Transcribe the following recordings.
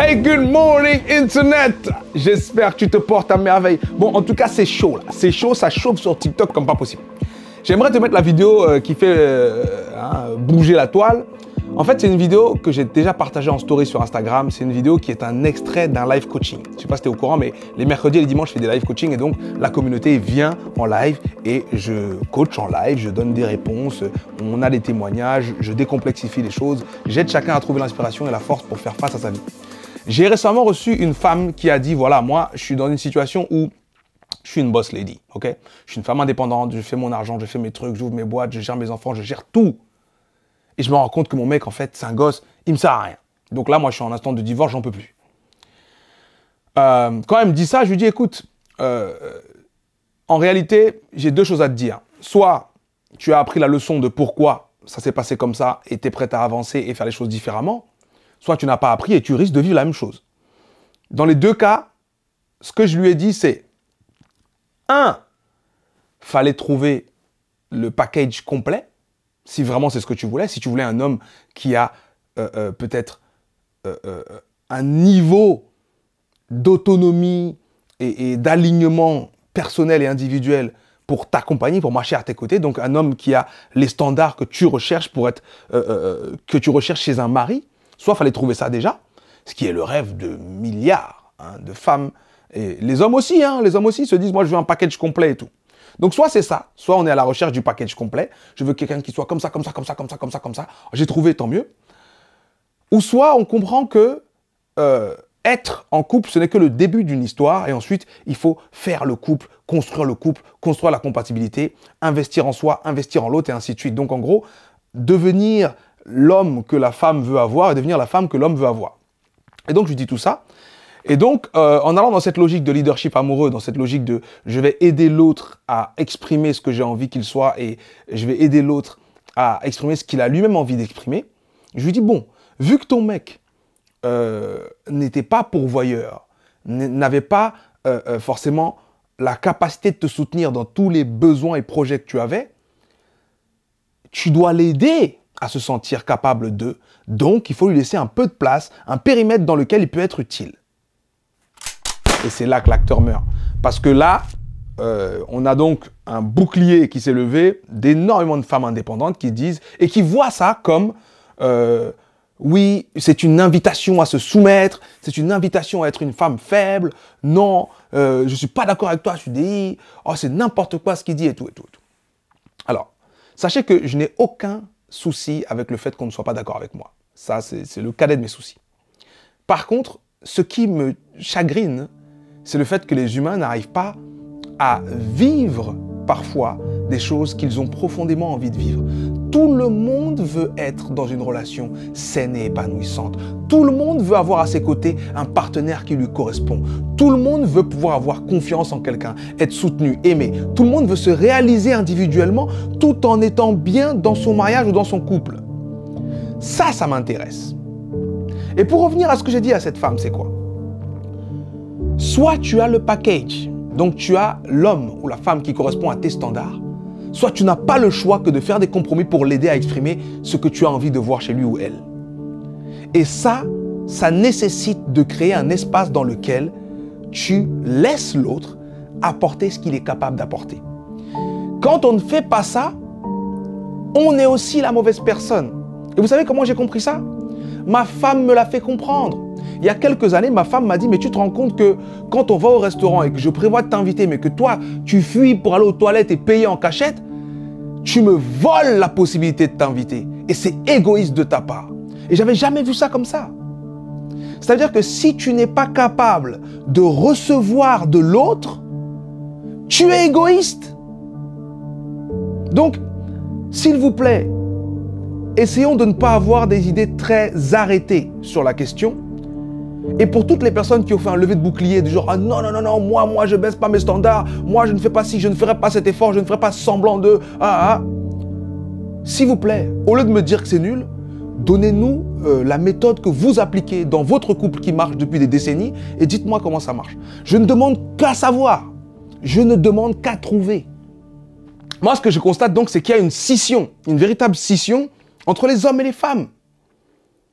Hey, good morning, Internet! J'espère que tu te portes à merveille. Bon, en tout cas, c'est chaud, là. C'est chaud, ça chauffe sur TikTok comme pas possible. J'aimerais te mettre la vidéo qui fait bouger la toile. En fait, c'est une vidéo que j'ai déjà partagée en story sur Instagram. C'est une vidéo qui est un extrait d'un live coaching. Je ne sais pas si tu es au courant, mais les mercredis et les dimanches, je fais des live coaching. Et donc, la communauté vient en live et je coach en live, je donne des réponses, on a des témoignages, je décomplexifie les choses. J'aide chacun à trouver l'inspiration et la force pour faire face à sa vie. J'ai récemment reçu une femme qui a dit, voilà, moi, je suis dans une situation où je suis une boss lady, ok? Je suis une femme indépendante, je fais mon argent, je fais mes trucs, j'ouvre mes boîtes, je gère mes enfants, je gère tout. Et je me rends compte que mon mec, en fait, c'est un gosse, il me sert à rien. Donc là, moi, je suis en instant de divorce, j'en peux plus. Quand elle me dit ça, je lui dis, écoute, en réalité, j'ai deux choses à te dire. Soit tu as appris la leçon de pourquoi ça s'est passé comme ça et tu es prête à avancer et faire les choses différemment. Soit tu n'as pas appris et tu risques de vivre la même chose. Dans les deux cas, ce que je lui ai dit, c'est fallait trouver le package complet, si vraiment c'est ce que tu voulais. Si tu voulais un homme qui a peut-être un niveau d'autonomie et d'alignement personnel et individuel pour t'accompagner, pour marcher à tes côtés. Donc un homme qui a les standards que tu recherches pour être, que tu recherches chez un mari. Soit il fallait trouver ça déjà, ce qui est le rêve de milliards de femmes. Et les hommes aussi se disent, moi je veux un package complet et tout. Donc soit c'est ça, soit on est à la recherche du package complet. Je veux quelqu'un qui soit comme ça, comme ça, comme ça, comme ça, comme ça, comme ça. J'ai trouvé, tant mieux. Ou soit on comprend que être en couple, ce n'est que le début d'une histoire. Et ensuite, il faut faire le couple, construire la compatibilité, investir en soi, investir en l'autre et ainsi de suite. Donc en gros, devenir l'homme que la femme veut avoir et devenir la femme que l'homme veut avoir. Et donc, je lui dis tout ça. Et donc, en allant dans cette logique de leadership amoureux, dans cette logique de je vais aider l'autre à exprimer ce que j'ai envie qu'il soit et je vais aider l'autre à exprimer ce qu'il a lui-même envie d'exprimer, je lui dis, bon, vu que ton mec n'était pas pourvoyeur, n'avait pas forcément la capacité de te soutenir dans tous les besoins et projets que tu avais, tu dois l'aider à se sentir capable d'eux. Donc, il faut lui laisser un peu de place, un périmètre dans lequel il peut être utile. Et c'est là que l'acteur meurt. Parce que là, on a donc un bouclier qui s'est levé d'énormément de femmes indépendantes qui disent, et qui voient ça comme, oui, c'est une invitation à se soumettre, c'est une invitation à être une femme faible, non, je ne suis pas d'accord avec toi, je dis, oh, c'est n'importe quoi ce qu'il dit et tout, et tout, et tout. Alors, sachez que je n'ai aucun souci avec le fait qu'on ne soit pas d'accord avec moi. Ça, c'est le cadet de mes soucis. Par contre, ce qui me chagrine, c'est le fait que les humains n'arrivent pas à vivre parfois des choses qu'ils ont profondément envie de vivre. Tout le monde veut être dans une relation saine et épanouissante. Tout le monde veut avoir à ses côtés un partenaire qui lui correspond. Tout le monde veut pouvoir avoir confiance en quelqu'un, être soutenu, aimé. Tout le monde veut se réaliser individuellement tout en étant bien dans son mariage ou dans son couple. Ça m'intéresse. Et pour revenir à ce que j'ai dit à cette femme, c'est quoi? Soit tu as le package, donc tu as l'homme ou la femme qui correspond à tes standards, soit tu n'as pas le choix que de faire des compromis pour l'aider à exprimer ce que tu as envie de voir chez lui ou elle. Et ça nécessite de créer un espace dans lequel tu laisses l'autre apporter ce qu'il est capable d'apporter. Quand on ne fait pas ça, on est aussi la mauvaise personne. Et vous savez comment j'ai compris ça? Ma femme me l'a fait comprendre. Il y a quelques années, ma femme m'a dit, mais tu te rends compte que quand on va au restaurant et que je prévois de t'inviter, mais que toi, tu fuis pour aller aux toilettes et payer en cachette, tu me voles la possibilité de t'inviter. Et c'est égoïste de ta part. Et j'avais jamais vu ça comme ça. C'est-à-dire que si tu n'es pas capable de recevoir de l'autre, tu es égoïste. Donc, s'il vous plaît, essayons de ne pas avoir des idées très arrêtées sur la question. Et pour toutes les personnes qui ont fait un lever de bouclier, du genre, ah non, non, non, non, moi, je baisse pas mes standards, moi, je ne fais pas ci, je ne ferai pas cet effort, je ne ferai pas semblant de... S'il vous plaît, au lieu de me dire que c'est nul, donnez-nous la méthode que vous appliquez dans votre couple qui marche depuis des décennies et dites-moi comment ça marche. Je ne demande qu'à savoir, je ne demande qu'à trouver. Moi, ce que je constate donc, c'est qu'il y a une scission, une véritable scission entre les hommes et les femmes.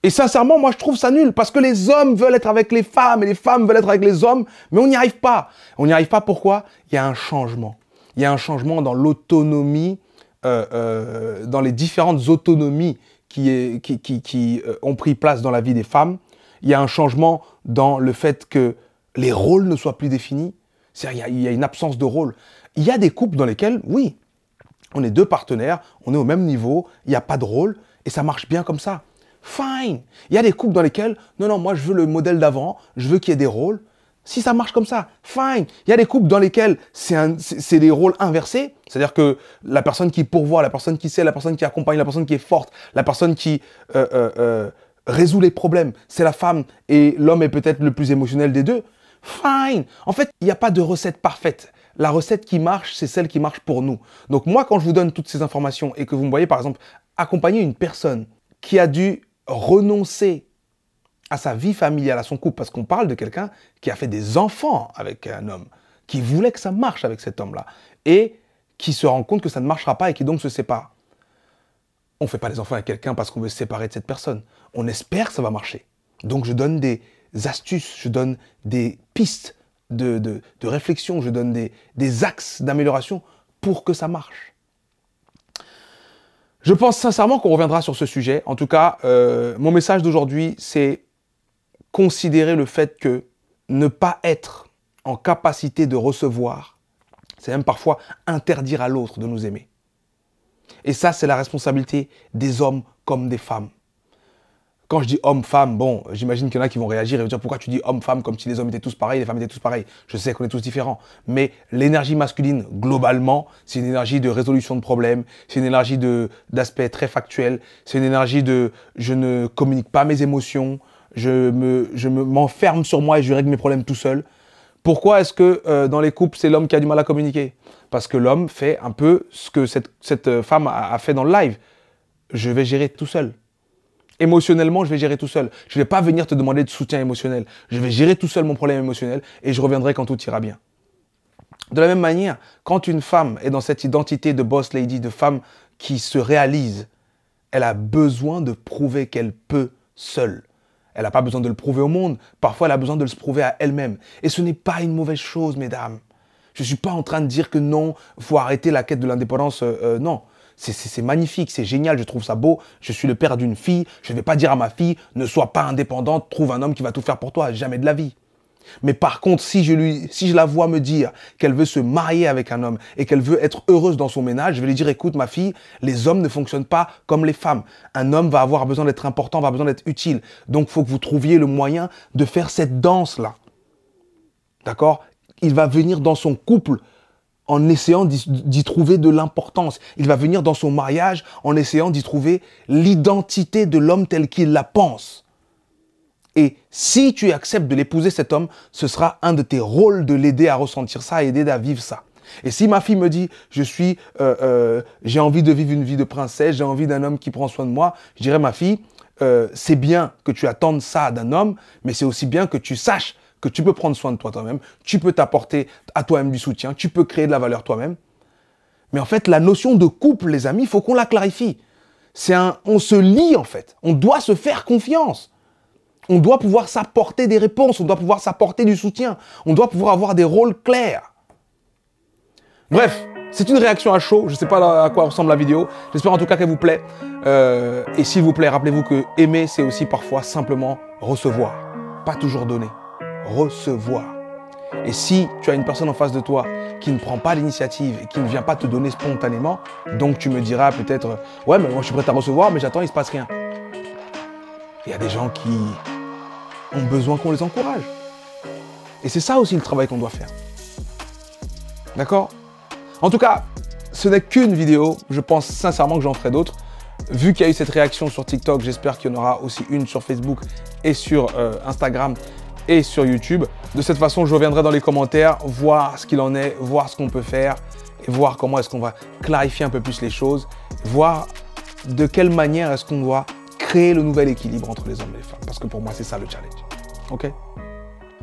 Et sincèrement, moi, je trouve ça nul parce que les hommes veulent être avec les femmes et les femmes veulent être avec les hommes, mais on n'y arrive pas. On n'y arrive pas pourquoi? Il y a un changement. Il y a un changement dans l'autonomie, dans les différentes autonomies qui ont pris place dans la vie des femmes. Il y a un changement dans le fait que les rôles ne soient plus définis. C'est-à-dire il y a une absence de rôle. Il y a des couples dans lesquels, oui, on est deux partenaires, on est au même niveau, il n'y a pas de rôle et ça marche bien comme ça. Fine. Il y a des couples dans lesquels, non, non, moi je veux le modèle d'avant, je veux qu'il y ait des rôles. Si ça marche comme ça, fine. Il y a des couples dans lesquels c'est des rôles inversés, c'est-à-dire que la personne qui pourvoit, la personne qui sait, la personne qui accompagne, la personne qui est forte, la personne qui résout les problèmes, c'est la femme et l'homme est peut-être le plus émotionnel des deux. Fine. En fait, il n'y a pas de recette parfaite. La recette qui marche, c'est celle qui marche pour nous. Donc moi, quand je vous donne toutes ces informations et que vous me voyez, par exemple, accompagner une personne qui a dû renoncer à sa vie familiale, à son couple, parce qu'on parle de quelqu'un qui a fait des enfants avec un homme, qui voulait que ça marche avec cet homme-là, et qui se rend compte que ça ne marchera pas et qui donc se sépare. On ne fait pas des enfants avec quelqu'un parce qu'on veut se séparer de cette personne. On espère que ça va marcher. Donc je donne des astuces, je donne des pistes de réflexion, je donne des axes d'amélioration pour que ça marche. Je pense sincèrement qu'on reviendra sur ce sujet. En tout cas, mon message d'aujourd'hui, c'est considérer le fait que ne pas être en capacité de recevoir, c'est même parfois interdire à l'autre de nous aimer. Et ça, c'est la responsabilité des hommes comme des femmes. Quand je dis homme-femme, bon, j'imagine qu'il y en a qui vont réagir et vont dire pourquoi tu dis homme-femme comme si les hommes étaient tous pareils, les femmes étaient tous pareils. Je sais qu'on est tous différents. Mais l'énergie masculine, globalement, c'est une énergie de résolution de problèmes, c'est une énergie d'aspect très factuel, c'est une énergie de je ne communique pas mes émotions, je m'enferme sur moi et je règle mes problèmes tout seul. Pourquoi est-ce que dans les couples, c'est l'homme qui a du mal à communiquer? Parce que l'homme fait un peu ce que cette femme a fait dans le live. Je vais gérer tout seul. Émotionnellement, je vais gérer tout seul. Je ne vais pas venir te demander de soutien émotionnel. Je vais gérer tout seul mon problème émotionnel et je reviendrai quand tout ira bien. De la même manière, quand une femme est dans cette identité de boss lady, de femme qui se réalise, elle a besoin de prouver qu'elle peut seule. Elle n'a pas besoin de le prouver au monde. Parfois, elle a besoin de se prouver à elle-même. Et ce n'est pas une mauvaise chose, mesdames. Je ne suis pas en train de dire que non, il faut arrêter la quête de l'indépendance. Non. C'est magnifique, c'est génial, je trouve ça beau. Je suis le père d'une fille, je ne vais pas dire à ma fille, ne sois pas indépendante, trouve un homme qui va tout faire pour toi, jamais de la vie. Mais par contre, si je la vois me dire qu'elle veut se marier avec un homme et qu'elle veut être heureuse dans son ménage, je vais lui dire, écoute ma fille, les hommes ne fonctionnent pas comme les femmes. Un homme va avoir besoin d'être important, va avoir besoin d'être utile. Donc il faut que vous trouviez le moyen de faire cette danse-là. D'accord? Il va venir dans son couple en essayant d'y trouver de l'importance. Il va venir dans son mariage en essayant d'y trouver l'identité de l'homme tel qu'il la pense. Et si tu acceptes de l'épouser, cet homme, ce sera un de tes rôles de l'aider à ressentir ça, aider à vivre ça. Et si ma fille me dit, j'ai envie de vivre une vie de princesse, j'ai envie d'un homme qui prend soin de moi, je dirais, ma fille, c'est bien que tu attendes ça d'un homme, mais c'est aussi bien que tu saches que tu peux prendre soin de toi-même, tu peux t'apporter à toi-même du soutien, tu peux créer de la valeur toi-même. Mais en fait, la notion de couple, les amis, il faut qu'on la clarifie. On se lie en fait, on doit se faire confiance. On doit pouvoir s'apporter des réponses, on doit pouvoir s'apporter du soutien, on doit pouvoir avoir des rôles clairs. Bref, c'est une réaction à chaud, je ne sais pas à quoi ressemble la vidéo, j'espère en tout cas qu'elle vous plaît. Et s'il vous plaît, rappelez-vous que aimer, c'est aussi parfois simplement recevoir, pas toujours donner. Recevoir. Et si tu as une personne en face de toi qui ne prend pas l'initiative et qui ne vient pas te donner spontanément, donc tu me diras peut-être « Ouais, mais moi je suis prêt à recevoir, mais j'attends, il ne se passe rien. » Il y a des gens qui ont besoin qu'on les encourage. Et c'est ça aussi le travail qu'on doit faire. D'accord? En tout cas, ce n'est qu'une vidéo. Je pense sincèrement que j'en ferai d'autres. Vu qu'il y a eu cette réaction sur TikTok, j'espère qu'il y en aura aussi une sur Facebook et sur Instagram et sur YouTube. De cette façon, je reviendrai dans les commentaires, voir ce qu'il en est, voir ce qu'on peut faire et voir comment est-ce qu'on va clarifier un peu plus les choses, voir de quelle manière est-ce qu'on doit créer le nouvel équilibre entre les hommes et les femmes. Parce que pour moi, c'est ça le challenge. Ok?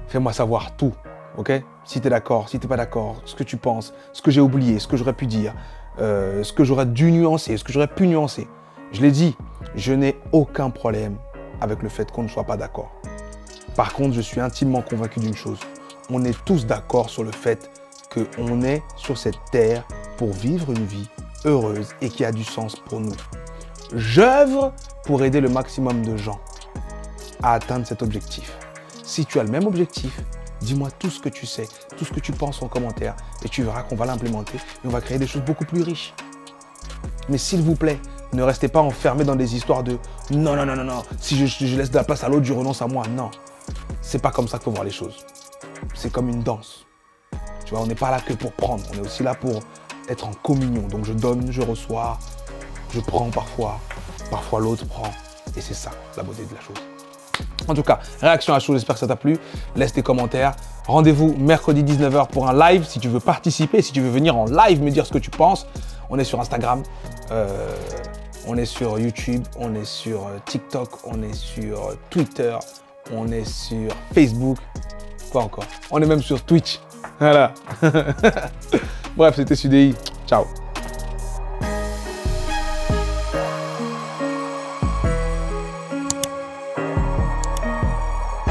Fais-moi savoir tout. Ok? Si tu es d'accord, si tu n'es pas d'accord, ce que tu penses, ce que j'ai oublié, ce que j'aurais pu dire, ce que j'aurais dû nuancer, ce que j'aurais pu nuancer. Je l'ai dit, je n'ai aucun problème avec le fait qu'on ne soit pas d'accord. Par contre, je suis intimement convaincu d'une chose. On est tous d'accord sur le fait qu'on est sur cette terre pour vivre une vie heureuse et qui a du sens pour nous. J'œuvre pour aider le maximum de gens à atteindre cet objectif. Si tu as le même objectif, dis-moi tout ce que tu sais, tout ce que tu penses en commentaire et tu verras qu'on va l'implémenter et on va créer des choses beaucoup plus riches. Mais s'il vous plaît, ne restez pas enfermés dans des histoires de « non, non, non, non, non, si je laisse de la place à l'autre, je renonce à moi ». Non, c'est pas comme ça qu'il faut voir les choses. C'est comme une danse. Tu vois, on n'est pas là que pour prendre, on est aussi là pour être en communion. Donc je donne, je reçois, je prends parfois l'autre prend. Et c'est ça, la beauté de la chose. En tout cas, réaction à la chose, j'espère que ça t'a plu. Laisse tes commentaires. Rendez-vous mercredi 19 h pour un live si tu veux participer, si tu veux venir en live me dire ce que tu penses. On est sur Instagram, on est sur YouTube, on est sur TikTok, on est sur Twitter, on est sur Facebook. Quoi encore? On est même sur Twitch. Voilà. Bref, c'était Sudei. Ciao.